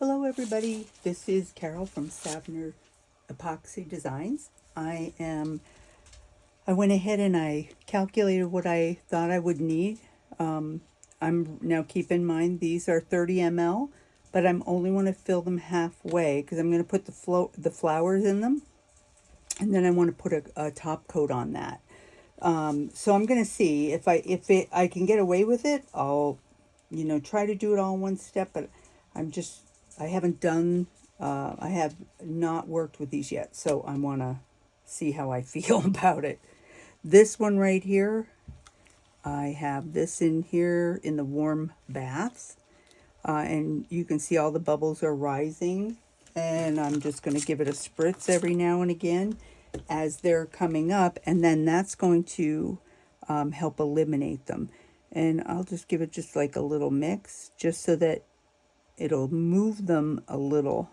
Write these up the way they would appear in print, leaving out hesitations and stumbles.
Hello everybody, this is Carol from Savner Epoxy Designs. I went ahead and I calculated what I thought I would need. I'm now, keep in mind these are 30 ml, but I'm only want to fill them halfway because I'm going to put the flowers in them, and then I want to put a top coat on that. So I'm going to see if I can get away with it. I'll try to do it all in one step, but I haven't done, I have not worked with these yet, so I want to see how I feel about it. This one right here, I have this in here in the warm bath, and you can see all the bubbles are rising, and I'm just going to give it a spritz every now and again as they're coming up, and then that's going to help eliminate them. And I'll just give it just like a little mix, just so that it'll move them a little.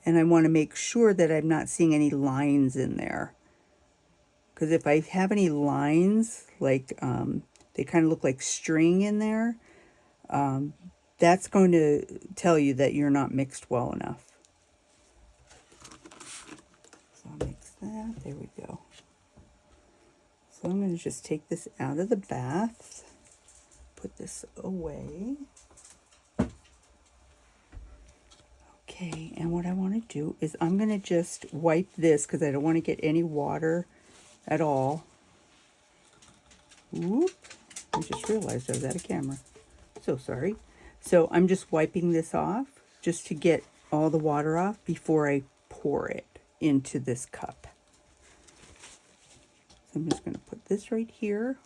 And I want to make sure that I'm not seeing any lines in there. Because if I have any lines, like they kind of look like string in there, that's going to tell you that you're not mixed well enough. So I'll mix that. There we go. So I'm going to just take this out of the bath, put this away. Okay, and what I want to do is I'm going to just wipe this because I don't want to get any water at all. Whoop, I just realized I was out of camera. So sorry. So I'm just wiping this off just to get all the water off before I pour it into this cup. So I'm just going to put this right here.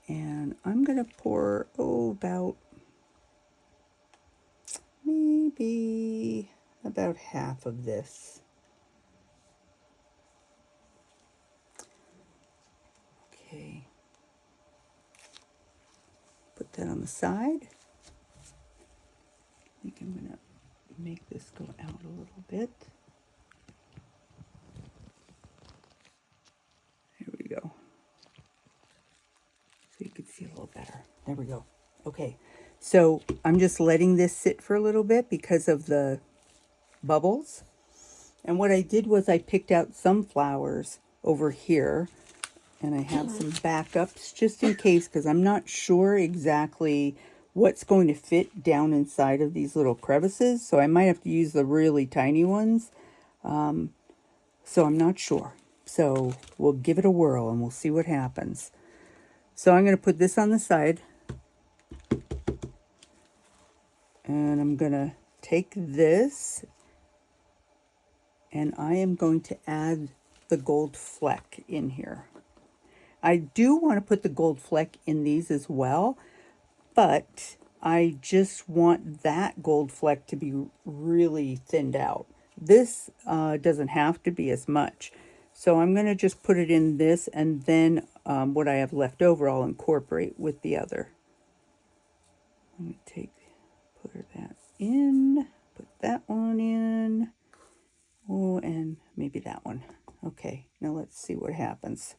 And I'm going to pour, maybe about half of this. Okay. Put that on the side. I think I'm going to make this go out a little bit. There we go. So you can see a little better. There we go. Okay, so I'm just letting this sit for a little bit because of the bubbles. And what I did was I picked out some flowers over here, and I have some backups just in case, because I'm not sure exactly what's going to fit down inside of these little crevices. So I might have to use the really tiny ones. So I'm not sure. So we'll give it a whirl and we'll see what happens. So I'm going to put this on the side. And I'm going to take this and I am going to add the gold fleck in here. I do want to put the gold fleck in these as well, but I just want that gold fleck to be really thinned out. This doesn't have to be as much. So I'm going to just put it in this, and then what I have left over I'll incorporate with the other. Let me put that in, put that one in, oh, and maybe that one. Okay, now let's see what happens.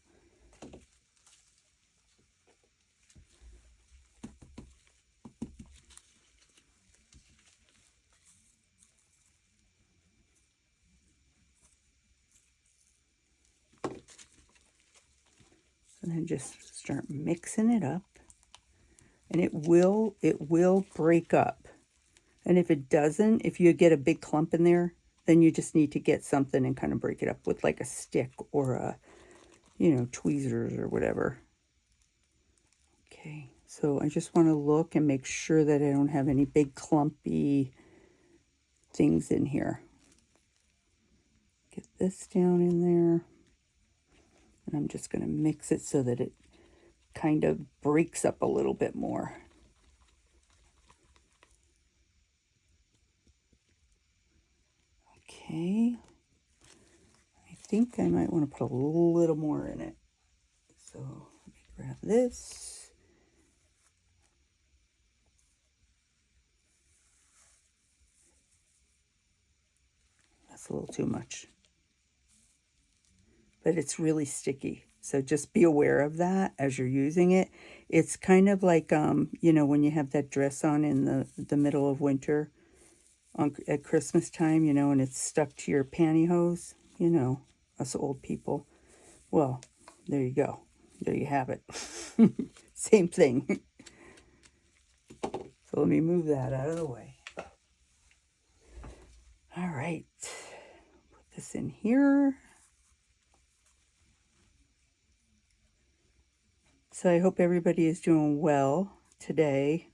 And then just start mixing it up, and it will break up. And if it doesn't, if you get a big clump in there, then you just need to get something and kind of break it up with like a stick or a, tweezers or whatever. Okay, so I just want to look and make sure that I don't have any big clumpy things in here. Get this down in there. And I'm just going to mix it so that it kind of breaks up a little bit more. Okay. I think I might want to put a little more in it. So let me grab this. That's a little too much. But it's really sticky. So just be aware of that as you're using it. It's kind of like, you know, when you have that dress on in the middle of winter at Christmas time, you know, and it's stuck to your pantyhose, you know, us old people. Well, there you go. There you have it. Same thing. So let me move that out of the way. All right. Put this in here. So I hope everybody is doing well today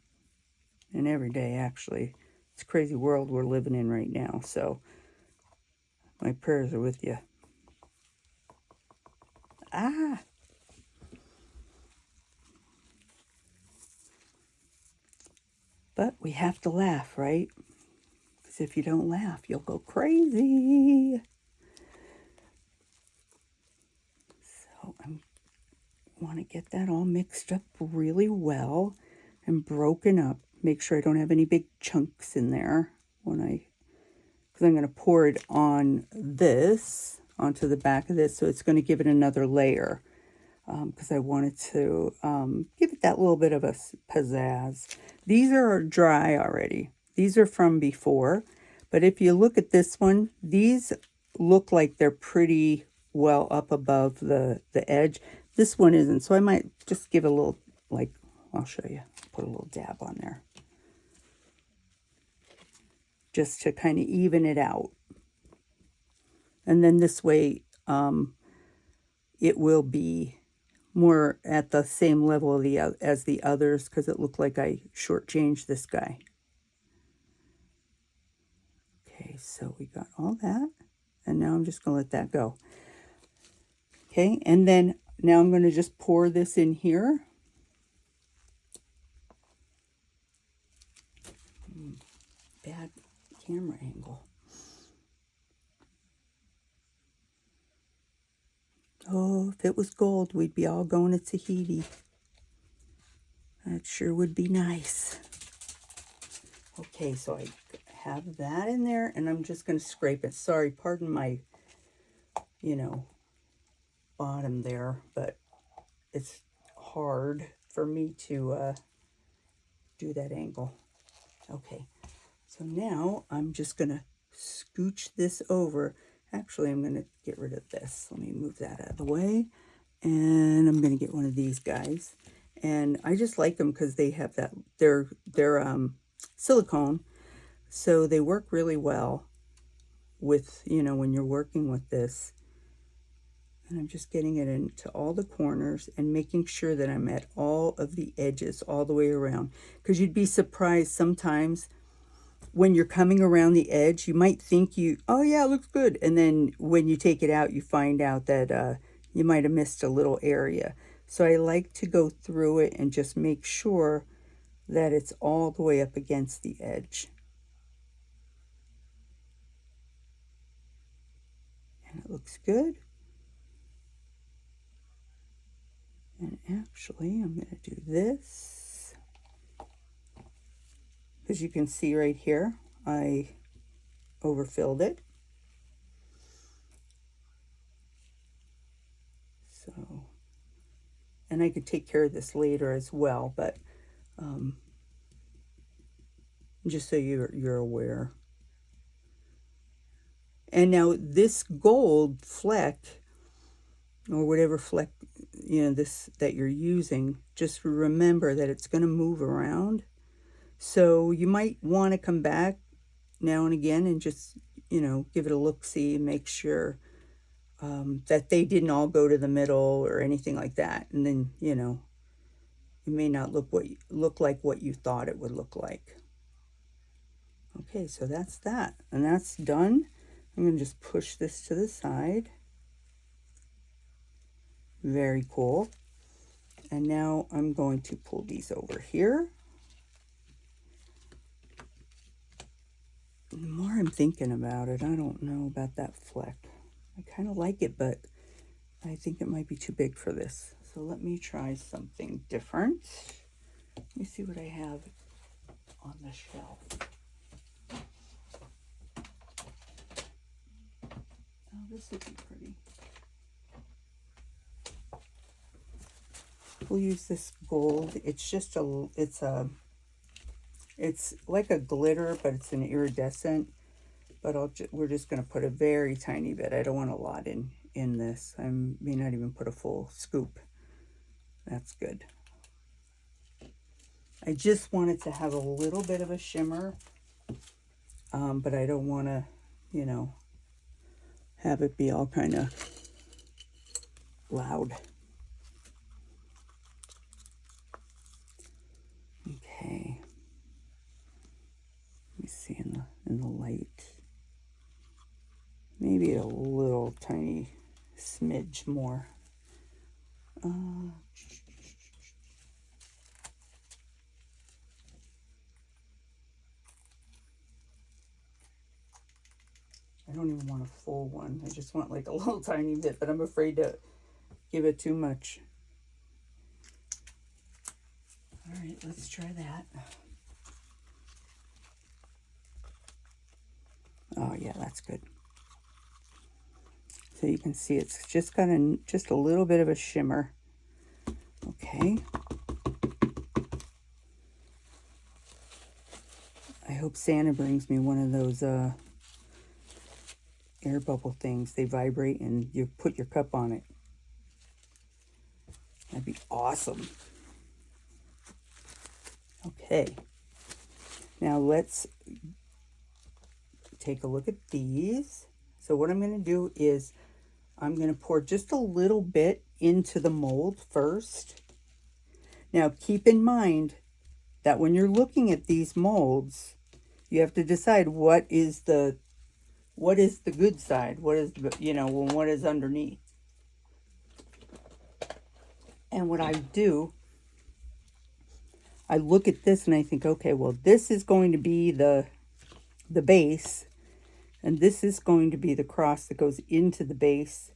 and every day, actually. It's a crazy world we're living in right now. So my prayers are with you. Ah! But we have to laugh, right? Because if you don't laugh, you'll go crazy. So I want to get that all mixed up really well and broken up. Make sure I don't have any big chunks in there because I'm going to pour it on this, onto the back of this, so it's going to give it another layer. Because I wanted to give it that little bit of a pizzazz. These are dry already. These are from before. But if you look at this one, these look like they're pretty well up above the edge. This one isn't. So I might just give a little, like, I'll show you. Put a little dab on there. Just to kind of even it out. And then this way, it will be more at the same level as the others, because it looked like I shortchanged this guy. Okay, so we got all that, and now I'm just going to let that go. Okay, and then now I'm going to just pour this in here. Bad camera angle. Oh, if it was gold, we'd be all going to Tahiti. That sure would be nice. Okay, so I have that in there, and I'm just going to scrape it. Sorry, pardon my, you know, bottom there, but it's hard for me to do that angle. Okay, so now I'm just going to scooch this over. Actually, I'm going to get rid of this. Let me move that out of the way. And I'm going to get one of these guys. And I just like them because they have that, they're silicone. So they work really well with, you know, when you're working with this. And I'm just getting it into all the corners and making sure that I'm at all of the edges all the way around. Because you'd be surprised sometimes when you're coming around the edge, you might think oh yeah, it looks good. And then when you take it out, you find out that you might have missed a little area. So I like to go through it and just make sure that it's all the way up against the edge. And it looks good. And actually, I'm going to do this. As you can see right here, I overfilled it. So, and I could take care of this later as well, but just so you're aware. And now this gold fleck, or whatever fleck, you know, this that you're using, just remember that it's going to move around. So you might want to come back now and again and just, you know, give it a look-see and make sure that they didn't all go to the middle or anything like that. And then, you know, it may not look like what you thought it would look like. Okay, so that's that. And that's done. I'm going to just push this to the side. Very cool. And now I'm going to pull these over here. The more I'm thinking about it, I don't know about that fleck. I kind of like it, but I think it might be too big for this. So let me try something different. Let me see what I have on the shelf. Oh, this would be pretty. we'll use this gold. It's just it's like a glitter, but it's an iridescent. But we're just going to put a very tiny bit. I don't want a lot in this. I may not even put a full scoop. That's good. I just want it to have a little bit of a shimmer, but I don't want to, you know, have it be all kind of loud. Okay. Let me see in the light. Maybe a little tiny smidge more. I don't even want a full one. I just want like a little tiny bit, but I'm afraid to give it too much. All right, let's try that. Oh yeah, that's good. So you can see it's just got just a little bit of a shimmer. Okay. I hope Santa brings me one of those air bubble things. They vibrate and you put your cup on it. That'd be awesome. Okay. Now let's take a look at these. So what I'm going to do is I'm going to pour just a little bit into the mold first. Now keep in mind that when you're looking at these molds, you have to decide what is the good side, what is, you know, what is underneath. And what I do, I look at this and I think, okay, well, this is going to be the base, and this is going to be the cross that goes into the base.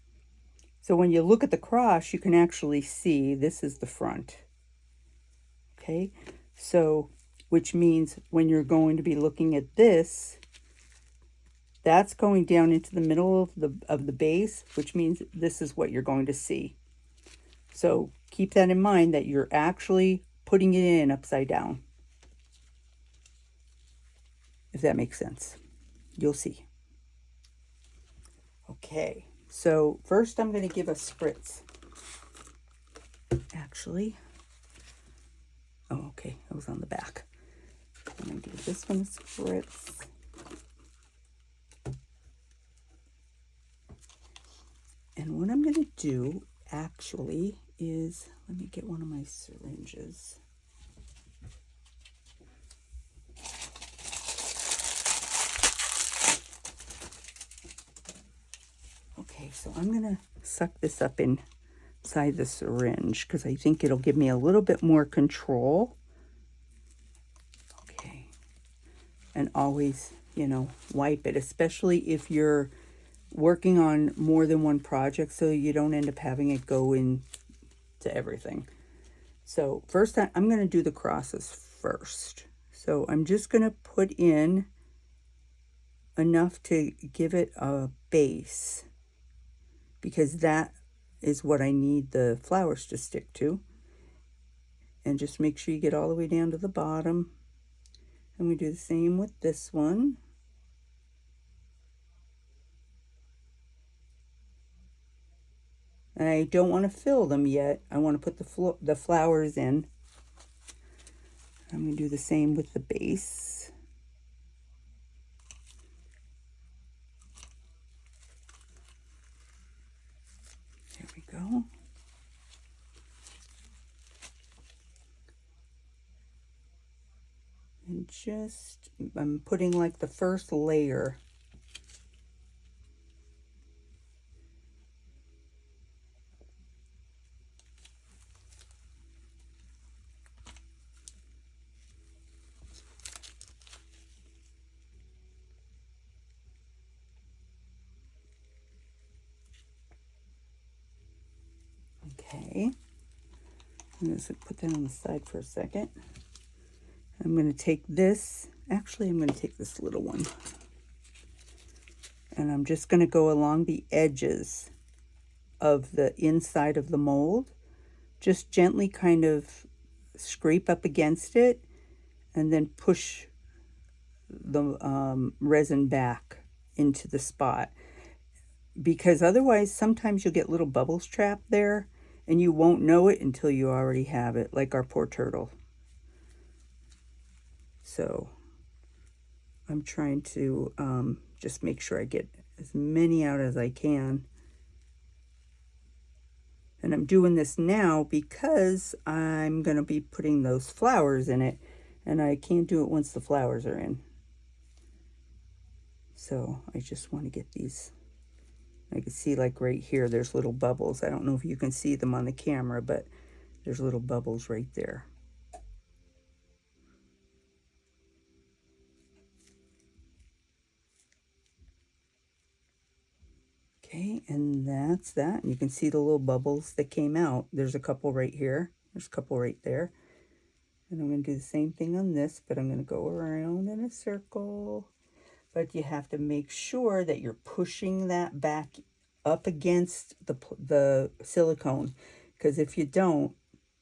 So when you look at the cross, you can actually see this is the front. Okay, so which means when you're going to be looking at this, that's going down into the middle of the base, which means this is what you're going to see. So keep that in mind, that you're actually putting it in upside down. If that makes sense. You'll see. Okay, so first I'm going to give a spritz. Actually, oh, okay, it was on the back. I'm going to give this one a spritz. And what I'm going to do actually is, let me get one of my syringes. Okay, so I'm going to suck this up inside the syringe because I think it'll give me a little bit more control. Okay. And always, you know, wipe it, especially if you're working on more than one project, so you don't end up having it go into everything. So first I'm going to do the crosses first. So I'm just going to put in enough to give it a base, because that is what I need the flowers to stick to. And just make sure you get all the way down to the bottom. And we do the same with this one. I don't want to fill them yet. I want to put the flowers in. I'm going to do the same with the base. There we go. And just, I'm putting like the first layer. Okay, I'm going to put that on the side for a second. I'm going to take this, actually I'm going to take this little one, and I'm just going to go along the edges of the inside of the mold just gently kind of scrape up against it and then push the resin back into the spot, because otherwise sometimes you'll get little bubbles trapped there and you won't know it until you already have it, like our poor turtle. So I'm trying to just make sure I get as many out as I can. And I'm doing this now because I'm going to be putting those flowers in it, and I can't do it once the flowers are in. So I just want to get these. I can see like right here, there's little bubbles. I don't know if you can see them on the camera, but there's little bubbles right there. Okay, and that's that. And you can see the little bubbles that came out. There's a couple right here. There's a couple right there. And I'm going to do the same thing on this, but I'm going to go around in a circle. But you have to make sure that you're pushing that back up against the silicone, because if you don't,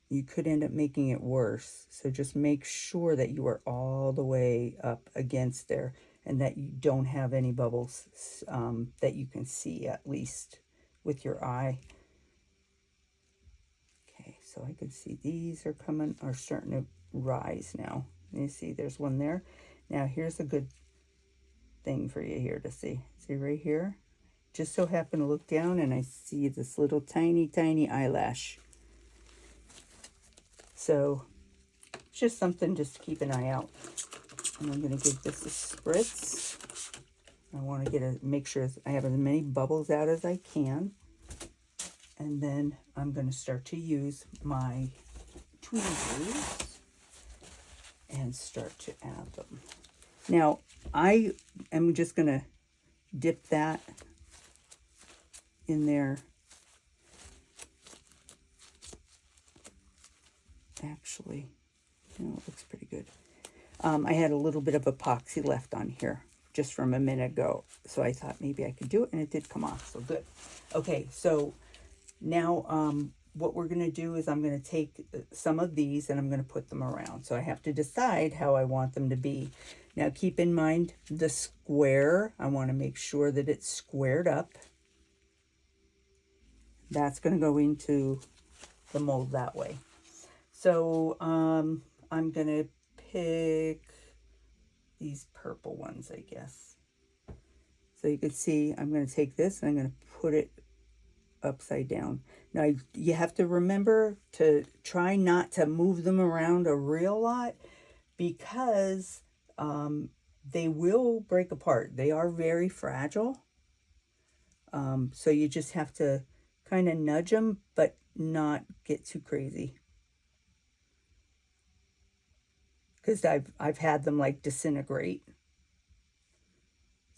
you could end up making it worse. So just make sure that you are all the way up against there and that you don't have any bubbles that you can see, at least with your eye. Okay, so I can see these are starting to rise now. You see there's one there. Now here's a good thing for you here to see. See right here? Just so happen to look down and I see this little tiny eyelash. So it's just something just to keep an eye out. And I'm going to give this a spritz. I want to make sure I have as many bubbles out as I can. And then I'm going to start to use my tweezers and start to add them. Now, I am just going to dip that in there. Actually, it looks pretty good. I had a little bit of epoxy left on here just from a minute ago, so I thought maybe I could do it, and it did come off, so good. Okay, so now what we're going to do is I'm going to take some of these and I'm going to put them around. So I have to decide how I want them to be. Now keep in mind the square. I want to make sure that it's squared up. That's going to go into the mold that way. So I'm going to pick these purple ones, I guess. So you can see I'm going to take this and I'm going to put it upside down. Now you have to remember to try not to move them around a real lot, because they will break apart. They are very fragile. So you just have to kind of nudge them, but not get too crazy. Because I've had them like disintegrate.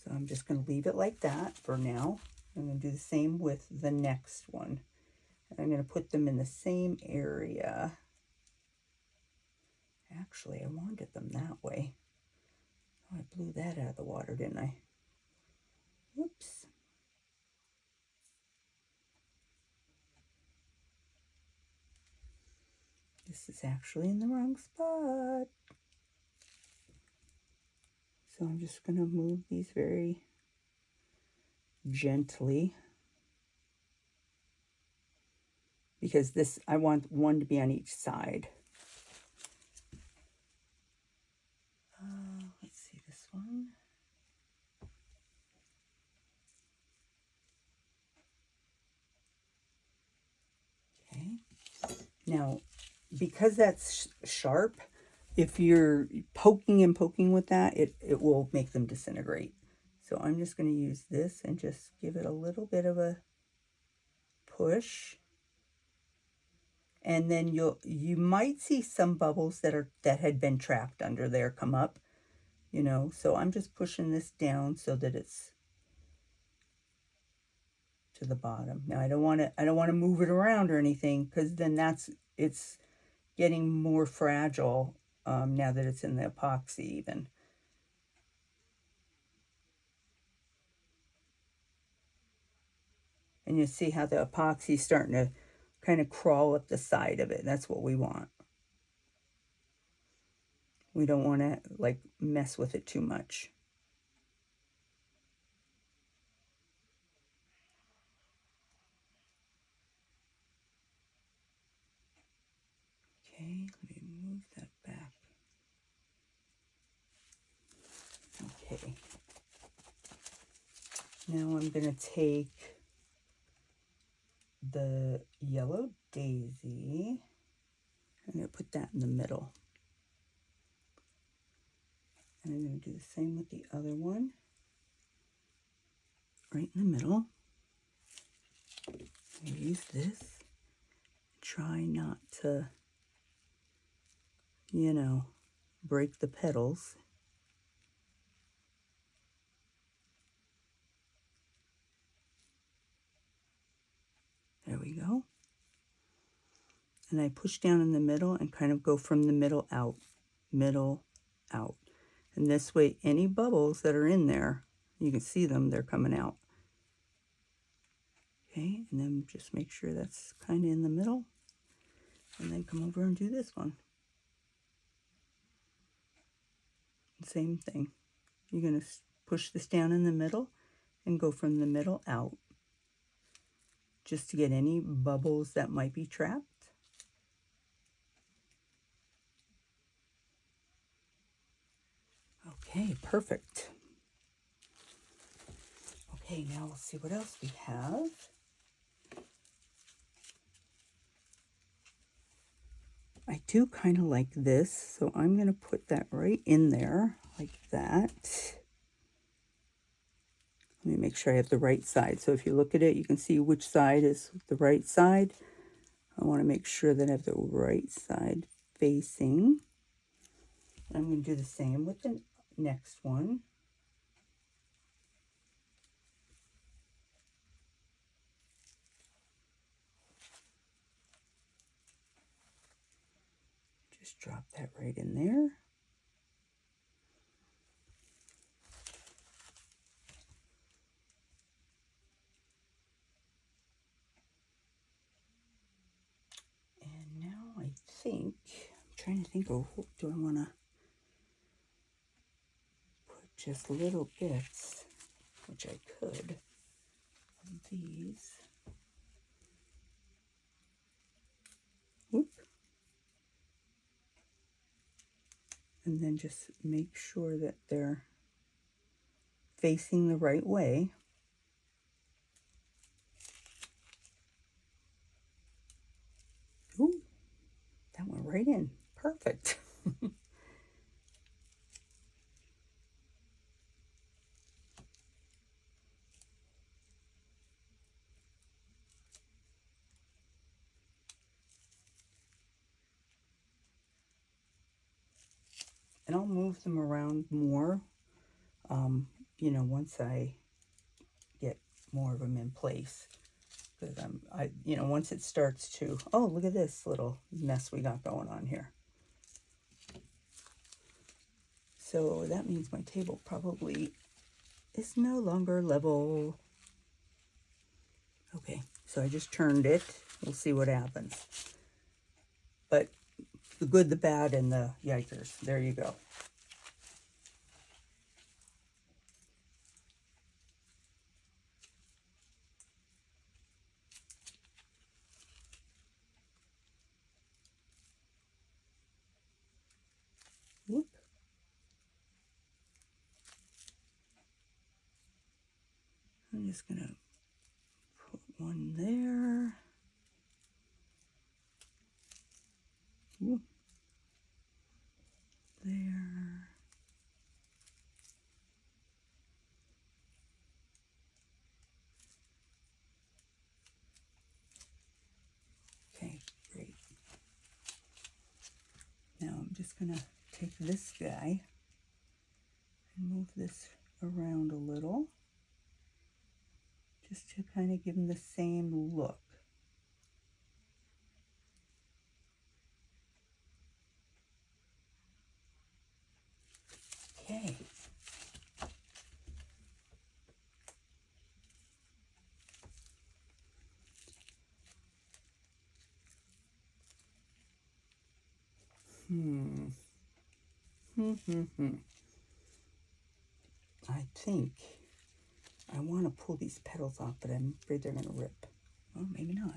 So I'm just going to leave it like that for now. I'm going to do the same with the next one. And I'm going to put them in the same area. Actually, I wanted them that way. Oh, I blew that out of the water, didn't I? Whoops. This is actually in the wrong spot. So I'm just going to move these very gently, because this, I want one to be on each side. Let's see this one. Okay. Now, because that's sharp, if you're poking and poking with that, it will make them disintegrate. So I'm just going to use this and just give it a little bit of a push. And then you might see some bubbles that had been trapped under there come up, you know. So I'm just pushing this down so that it's to the bottom. Now I don't want to move it around or anything, because then it's getting more fragile now that it's in the epoxy even. And you see how the epoxy is starting to kind of crawl up the side of it. That's what we want. We don't want to like mess with it too much. Okay, let me move that back. Okay. Now I'm going to take the yellow daisy. I'm going to put that in the middle. And I'm going to do the same with the other one. Right in the middle. Use this. Try not to, you know, break the petals. There we go. And I push down in the middle and kind of go from the middle out. Middle out. And this way, any bubbles that are in there, you can see them, they're coming out. Okay, and then just make sure that's kind of in the middle. And then come over and do this one. Same thing. You're going to push this down in the middle and go from the middle out. Just to get any bubbles that might be trapped. Okay, perfect. Okay, now we'll see what else we have. I do kind of like this, so I'm going to put that right in there, like that. Let me make sure I have the right side. So if you look at it, you can see which side is the right side. I want to make sure that I have the right side facing. I'm going to do the same with the next one. Just drop that right in there. And now I think, I'm trying to think of, do I want to put just little bits, which I could, of these. Whoop. And then just make sure that they're facing the right way. Ooh, that went right in. Perfect. And I'll move them around more, you know, once I get more of them in place. Because you know, once it starts to, oh, look at this little mess we got going on here. So that means my table probably is no longer level. Okay, so I just turned it. We'll see what happens. But the good, the bad, and the yikers. There you go. Whoop. I'm just going to put one there. Whoop. There. Okay, great. Now I'm just going to take this guy and move this around a little, just to kind of give him the same look. Okay. I think I want to pull these petals off, but I'm afraid they're going to rip. Well, maybe not.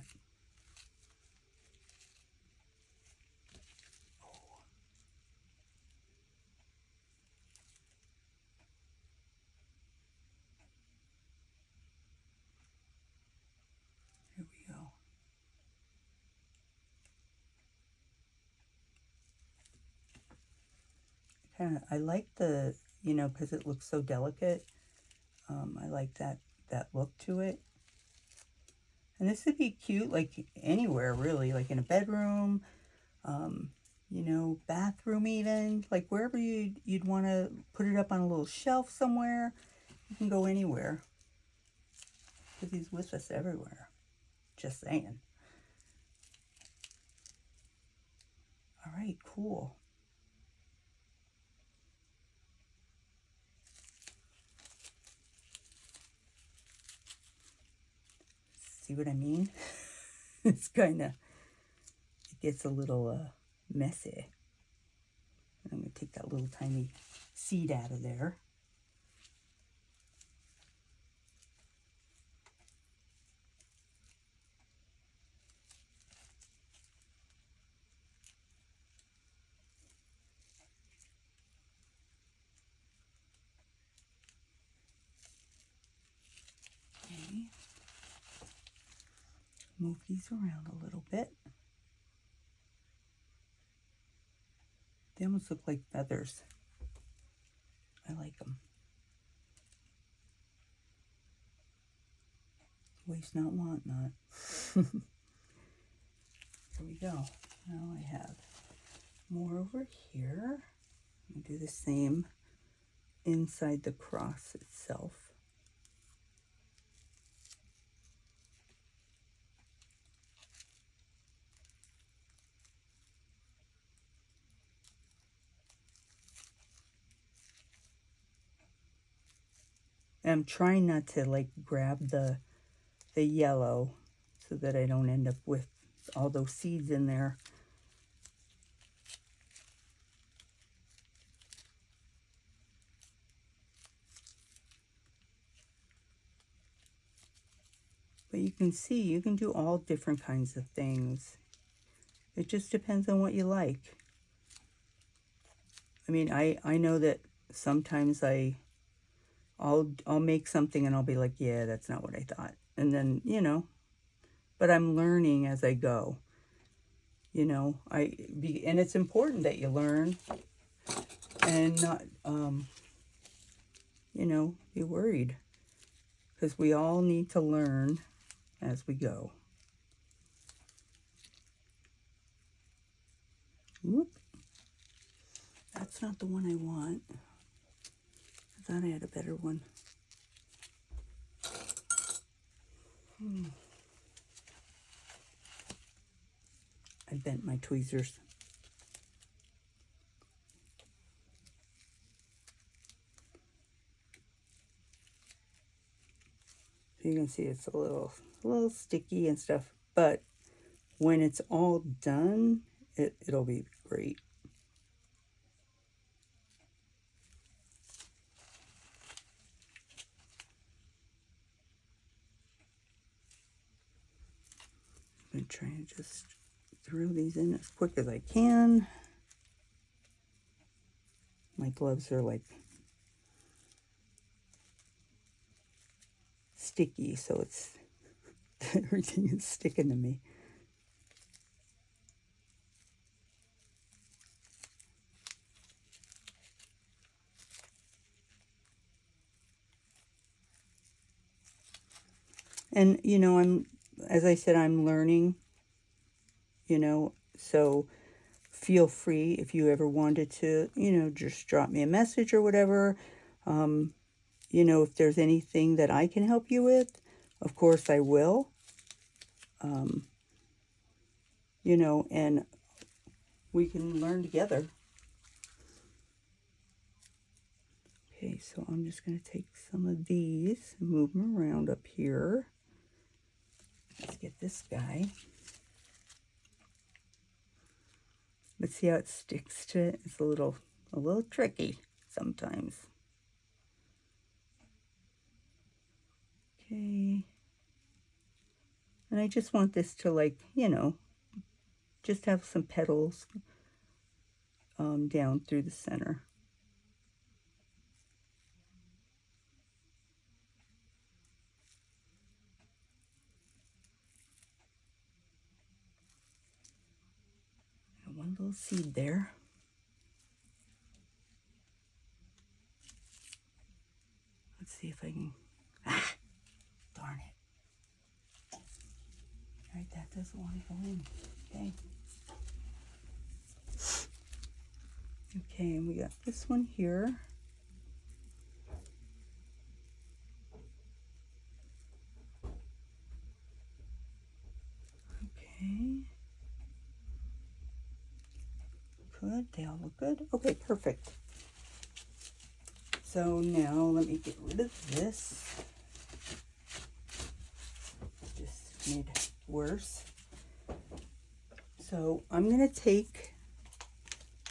Here we go. I like the, you know, because it looks so delicate. I like that look to it. And this would be cute, like anywhere really, like in a bedroom, you know, bathroom even, like wherever you'd want to put it up on a little shelf somewhere. You can go anywhere because he's with us everywhere. Just saying. All right, cool. See what I mean? It's kind of, it gets a little messy. I'm going to take that little tiny seed out of there. Okay. Move these around a little bit. They almost look like feathers. I like them. Waste not, want not. There we go. Now I have more over here. I'll do the same inside the cross itself. I'm trying not to like grab the yellow so that I don't end up with all those seeds in there. But you can see, you can do all different kinds of things. It just depends on what you like. I mean, I know that sometimes I'll make something and I'll be like, yeah, that's not what I thought. And then, you know, but I'm learning as I go. You know, and it's important that you learn and not, you know, be worried. Because we all need to learn as we go. Whoop. That's not the one I want. I thought I had a better one. I bent my tweezers. So you can see it's a little sticky and stuff, but when it's all done, it'll be great. I'm trying to just throw these in as quick as I can. My gloves are like sticky, so it's everything is sticking to me. And you know, as I said, I'm learning, you know, so feel free if you ever wanted to, you know, just drop me a message or whatever. You know, if there's anything that I can help you with, of course I will. You know, and we can learn together. Okay, so I'm just going to take some of these and move them around up here. Let's get this guy. But see how it sticks to it? It's a little tricky sometimes. Okay. And I just want this to, like, you know, just have some petals down through the center. And one little seed there. Let's see if I can, darn it. All right, that doesn't want to go in, okay. Okay, and we got this one here. Okay. Good, they all look good. Okay, perfect. So now let me get rid of this. Just made it worse. So I'm going to take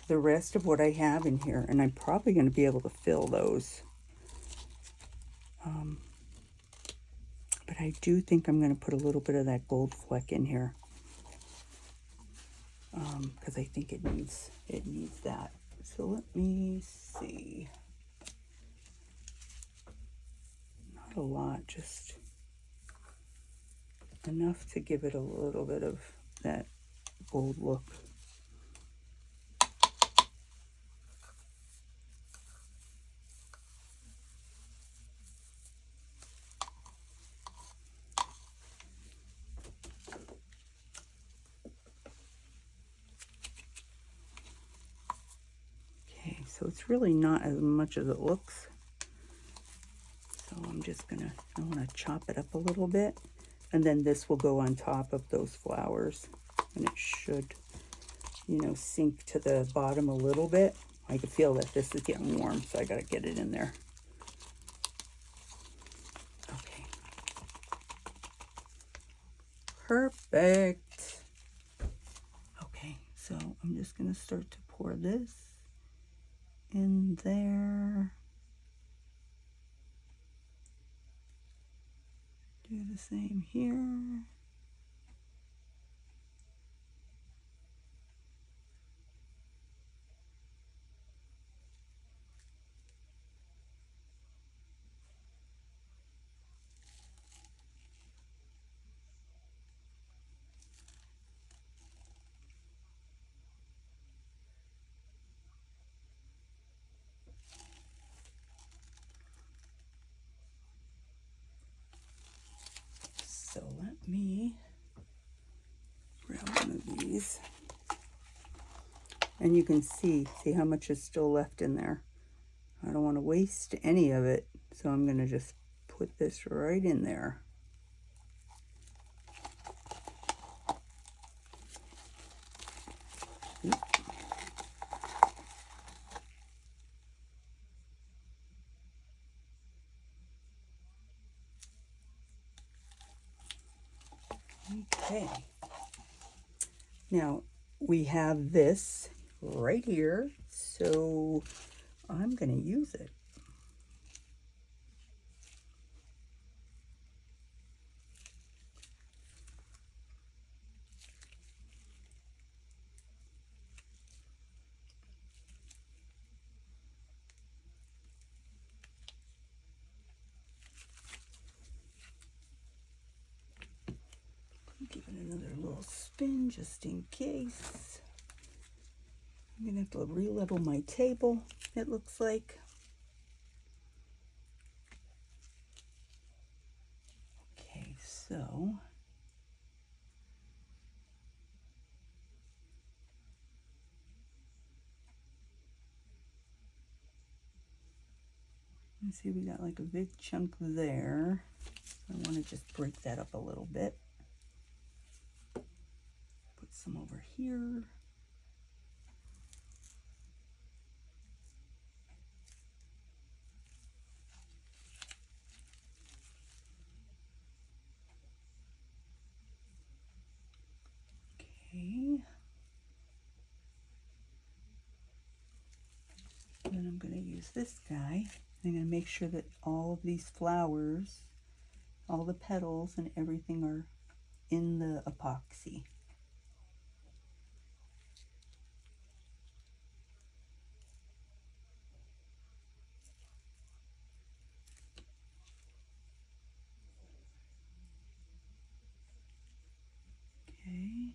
the rest of what I have in here, and I'm probably going to be able to fill those. But I do think I'm going to put a little bit of that gold fleck in here, because I think it needs that. So let me see. Not a lot, just enough to give it a little bit of that gold look. Okay, so it's really not as much as it looks. So I'm just gonna, I want to chop it up a little bit, and then this will go on top of those flowers, and it should, you know, sink to the bottom a little bit. I can feel that this is getting warm, so I gotta get it in there. Okay. Perfect. Okay, so I'm just gonna start to pour this in there. Do the same here. So let me grab one of these. And you can see how much is still left in there. I don't want to waste any of it, so I'm going to just put this right in there. Okay. Now we have this right here, so I'm going to use it. Give it another little spin just in case. I'm going to have to re-level my table, it looks like. Okay, so let's see, we got like a big chunk there. I want to just break that up a little bit. Put some over here. Okay. use this guy. I'm going to make sure that all of these flowers, all the petals and everything are in the epoxy. Okay.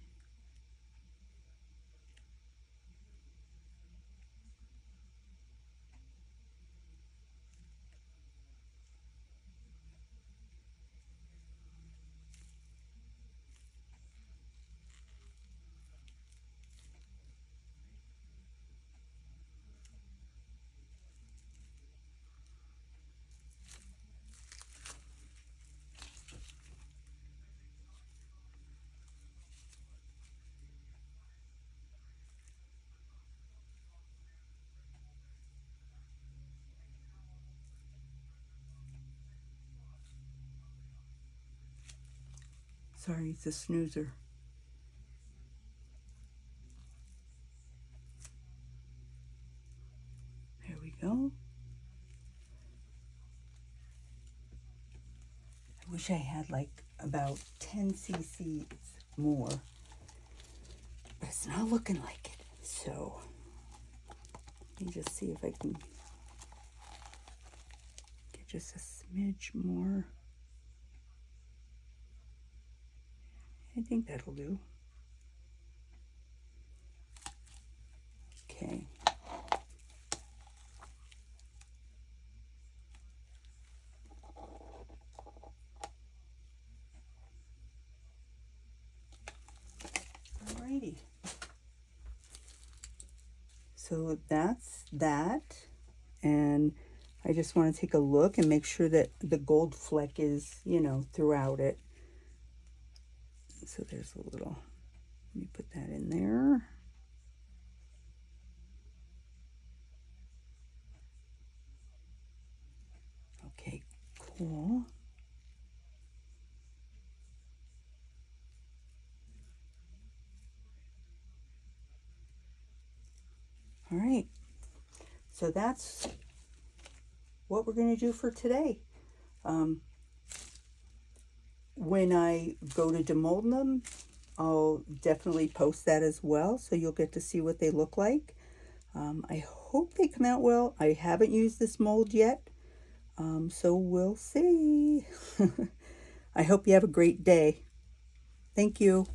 Sorry, it's a snoozer. There we go. I wish I had like about 10 cc's more, but it's not looking like it. So let me just see if I can get just a smidge more. I think that'll do. Okay. Alrighty. So that's that. And I just want to take a look and make sure that the gold fleck is, you know, throughout it. So there's a little, let me put that in there. Okay, cool. All right, so that's what we're going to do for today. When I go to demold them, I'll definitely post that as well, so you'll get to see what they look like. I hope they come out well. I haven't used this mold yet, so we'll see. I hope you have a great day. Thank you.